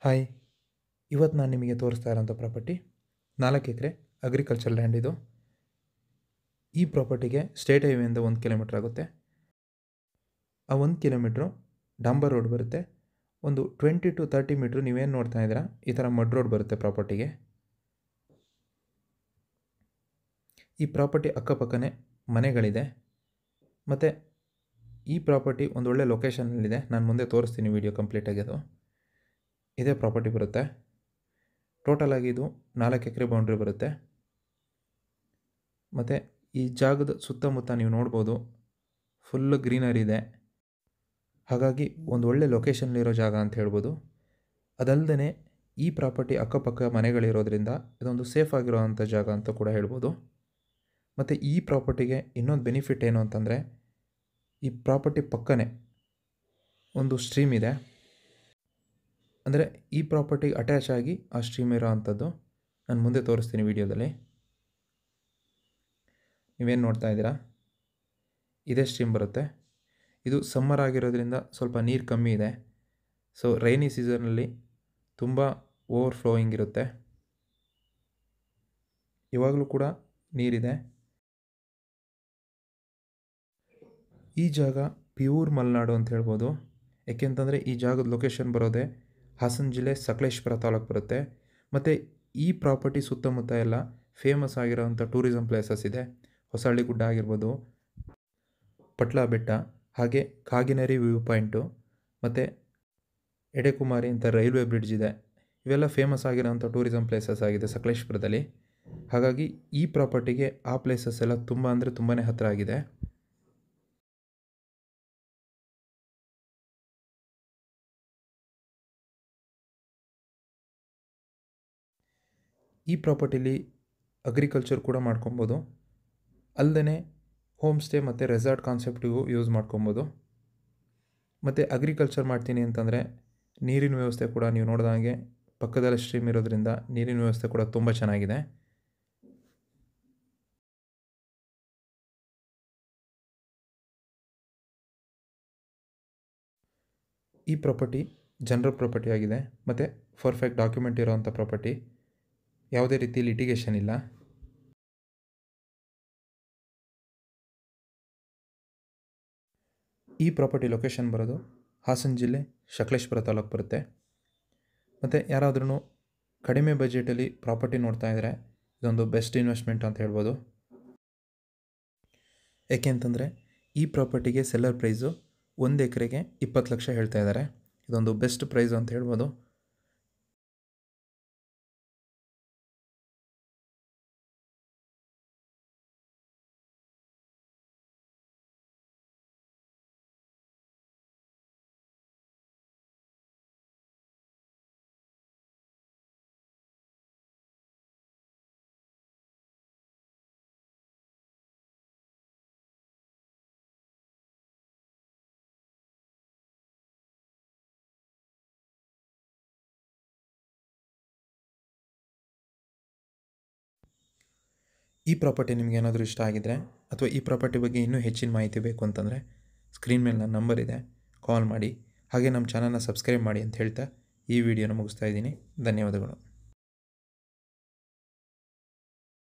Hi, ಇವತ್ತು ನಾನು ನಿಮಗೆ ತೋರಿಸ್ತಾ ಇರೋಂಥ ಪ್ರಾಪರ್ಟಿ 4 ಎಕರೆ ಅಗ್ರಿಕಲ್ಚರ್ ಲ್ಯಾಂಡ್ ಇದು. ಈ ಪ್ರಾಪರ್ಟಿಗೆ ಸ್ಟೇಟ್ ಹೈವೇಯಿಂದ 1 ಕಿಲೋಮೀಟ್ರ್ ಆಗುತ್ತೆ. ಆ 1 ಕಿಲೋಮೀಟ್ರು ಡಾಂಬರ್ ರೋಡ್ ಬರುತ್ತೆ. ಒಂದು 20 to 30 ಮೀಟ್ರ್ ನೀವೇನು ನೋಡ್ತಾ ಇದ್ದೀರಾ, ಈ ಥರ ಮಡ್ ರೋಡ್ ಬರುತ್ತೆ ಪ್ರಾಪರ್ಟಿಗೆ. ಈ ಪ್ರಾಪರ್ಟಿ ಅಕ್ಕಪಕ್ಕನೇ ಮನೆಗಳಿದೆ ಮತ್ತು ಈ ಪ್ರಾಪರ್ಟಿ ಒಂದು ಒಳ್ಳೆ ಲೊಕೇಶನಲ್ಲಿದೆ. ನಾನು ಮುಂದೆ ತೋರಿಸ್ತೀನಿ ವಿಡಿಯೋ ಕಂಪ್ಲೀಟಾಗಿ. ಅದು ಇದೇ ಪ್ರಾಪರ್ಟಿ ಬರುತ್ತೆ. ಟೋಟಲಾಗಿ ಇದು 4 ಎಕರೆ ಬೌಂಡ್ರಿ ಬರುತ್ತೆ. ಮತ್ತು ಈ ಜಾಗದ ಸುತ್ತಮುತ್ತ ನೀವು ನೋಡ್ಬೋದು, ಫುಲ್ ಗ್ರೀನರಿ ಇದೆ. ಹಾಗಾಗಿ ಒಂದು ಒಳ್ಳೆ ಲೊಕೇಶನ್ಲಿರೋ ಜಾಗ ಅಂತ ಹೇಳ್ಬೋದು. ಅದಲ್ಲದೆ ಈ ಪ್ರಾಪರ್ಟಿ ಅಕ್ಕಪಕ್ಕ ಮನೆಗಳಿರೋದ್ರಿಂದ ಇದೊಂದು ಸೇಫ್ ಆಗಿರೋವಂಥ ಜಾಗ ಅಂತ ಕೂಡ ಹೇಳ್ಬೋದು. ಮತ್ತು ಈ ಪ್ರಾಪರ್ಟಿಗೆ ಇನ್ನೊಂದು ಬೆನಿಫಿಟ್ ಏನು ಅಂತಂದರೆ, ಈ ಪ್ರಾಪರ್ಟಿ ಪಕ್ಕನೇ ಒಂದು ಸ್ಟ್ರೀಮ್ ಇದೆ. ಅಂದರೆ ಈ ಪ್ರಾಪರ್ಟಿಗೆ ಅಟ್ಯಾಚ್ ಆಗಿ ಆ ಸ್ಟ್ರೀಮ್ ಇರೋ ಅಂಥದ್ದು ನಾನು ಮುಂದೆ ತೋರಿಸ್ತೀನಿ ವಿಡಿಯೋದಲ್ಲಿ. ನೀವೇನು ನೋಡ್ತಾ ಇದ್ದೀರಾ, ಇದೇ ಸ್ಟ್ರೀಮ್ ಬರುತ್ತೆ. ಇದು ಸಮ್ಮರ್ ಆಗಿರೋದ್ರಿಂದ ಸ್ವಲ್ಪ ನೀರು ಕಮ್ಮಿ ಇದೆ. ಸೊ ರೈನಿ ಸೀಸನಲ್ಲಿ ತುಂಬ ಓವರ್ಫ್ಲೋಯಿಂಗ್ ಇರುತ್ತೆ. ಇವಾಗಲೂ ಕೂಡ ನೀರಿದೆ. ಈ ಜಾಗ ಪ್ಯೂರ್ ಮಲೆನಾಡು ಅಂತ ಹೇಳ್ಬೋದು. ಏಕೆಂತಂದರೆ ಈ ಜಾಗದ ಲೊಕೇಶನ್ ಬರೋದೇ ಹಾಸನ ಜಿಲ್ಲೆ ಸಕಲೇಶಪುರ ತಾಲೂಕು ಬರುತ್ತೆ. ಮತ್ತು ಈ ಪ್ರಾಪರ್ಟಿ ಸುತ್ತಮುತ್ತ ಎಲ್ಲ ಫೇಮಸ್ ಆಗಿರೋವಂಥ ಟೂರಿಸಮ್ ಪ್ಲೇಸಸ್ ಇದೆ. ಹೊಸಳ್ಳಿ ಗುಡ್ಡ ಆಗಿರ್ಬೋದು, ಪಟ್ಲ ಬೆಟ್ಟ, ಹಾಗೆ ಕಾಗಿನೆರಿ ವ್ಯೂ ಪಾಯಿಂಟು ಮತ್ತು ಎಡೆಕುಮಾರಿ ಅಂತ ರೈಲ್ವೆ ಬ್ರಿಡ್ಜ್ ಇದೆ. ಇವೆಲ್ಲ ಫೇಮಸ್ ಆಗಿರೋವಂಥ ಟೂರಿಸಮ್ ಪ್ಲೇಸಸ್ ಆಗಿದೆ ಸಕಲೇಶಪುರದಲ್ಲಿ. ಹಾಗಾಗಿ ಈ ಪ್ರಾಪರ್ಟಿಗೆ ಆ ಪ್ಲೇಸಸ್ ಎಲ್ಲ ತುಂಬ ಅಂದರೆ ತುಂಬಾ ಹತ್ತಿರ ಆಗಿದೆ. ಈ ಪ್ರಾಪರ್ಟಿಲಿ ಅಗ್ರಿಕಲ್ಚರ್ ಕೂಡ ಮಾಡ್ಕೊಬೋದು. ಅಲ್ಲದೆ ಹೋಮ್ ಸ್ಟೇ ಮತ್ತು ರೆಸಾರ್ಟ್ ಕಾನ್ಸೆಪ್ಟಿಗೂ ಯೂಸ್ ಮಾಡ್ಕೊಬೋದು. ಮತ್ತು ಅಗ್ರಿಕಲ್ಚರ್ ಮಾಡ್ತೀನಿ ಅಂತಂದರೆ ನೀರಿನ ವ್ಯವಸ್ಥೆ ಕೂಡ ನೀವು ನೋಡಿದಂಗೆ ಪಕ್ಕದಲ್ಲಿ ಸ್ಟ್ರೀಮ್ ಇರೋದ್ರಿಂದ ನೀರಿನ ವ್ಯವಸ್ಥೆ ಕೂಡ ತುಂಬ ಚೆನ್ನಾಗಿದೆ. ಈ ಪ್ರಾಪರ್ಟಿ ಜನರಲ್ ಪ್ರಾಪರ್ಟಿ ಆಗಿದೆ ಮತ್ತು ಪರ್ಫೆಕ್ಟ್ ಡಾಕ್ಯುಮೆಂಟ್ ಇರೋವಂಥ ಪ್ರಾಪರ್ಟಿ. ಯಾವುದೇ ರೀತಿ ಲಿಟಿಗೇಷನ್ ಇಲ್ಲ. ಈ ಪ್ರಾಪರ್ಟಿ ಲೊಕೇಶನ್ ಬರೋದು ಹಾಸನ ಜಿಲ್ಲೆ ಸಕಲೇಶಪುರ ತಾಲೂಕು ಬರುತ್ತೆ. ಮತ್ತು ಯಾರಾದ್ರೂ ಕಡಿಮೆ ಬಜೆಟಲ್ಲಿ ಪ್ರಾಪರ್ಟಿ ನೋಡ್ತಾ ಇದ್ದರೆ ಇದೊಂದು ಬೆಸ್ಟ್ ಇನ್ವೆಸ್ಟ್ಮೆಂಟ್ ಅಂತ ಹೇಳ್ಬೋದು. ಏಕೆಂತಂದರೆ ಈ ಪ್ರಾಪರ್ಟಿಗೆ ಸೆಲ್ಲರ್ ಪ್ರೈಸು 1 ಎಕರೆಗೆ 20 ಲಕ್ಷ ಹೇಳ್ತಾ ಇದ್ದಾರೆ. ಇದೊಂದು ಬೆಸ್ಟ್ ಪ್ರೈಸ್ ಅಂತ ಹೇಳ್ಬೋದು. ಈ ಪ್ರಾಪರ್ಟಿ ನಿಮ್ಗೆ ಏನಾದರೂ ಇಷ್ಟ ಆಗಿದ್ದರೆ ಅಥವಾ ಈ ಪ್ರಾಪರ್ಟಿ ಬಗ್ಗೆ ಇನ್ನೂ ಹೆಚ್ಚಿನ ಮಾಹಿತಿ ಬೇಕು ಅಂತಂದರೆ ಸ್ಕ್ರೀನ್ ಮೇಲೆ ನನ್ನ ನಂಬರ್ ಇದೆ, ಕಾಲ್ ಮಾಡಿ. ಹಾಗೆ ನಮ್ಮ ಚಾನಲ್ನ ಸಬ್ಸ್ಕ್ರೈಬ್ ಮಾಡಿ ಅಂತ ಹೇಳ್ತಾ ಈ ವಿಡಿಯೋನ ಮುಗಿಸ್ತಾ ಇದ್ದೀನಿ. ಧನ್ಯವಾದಗಳು.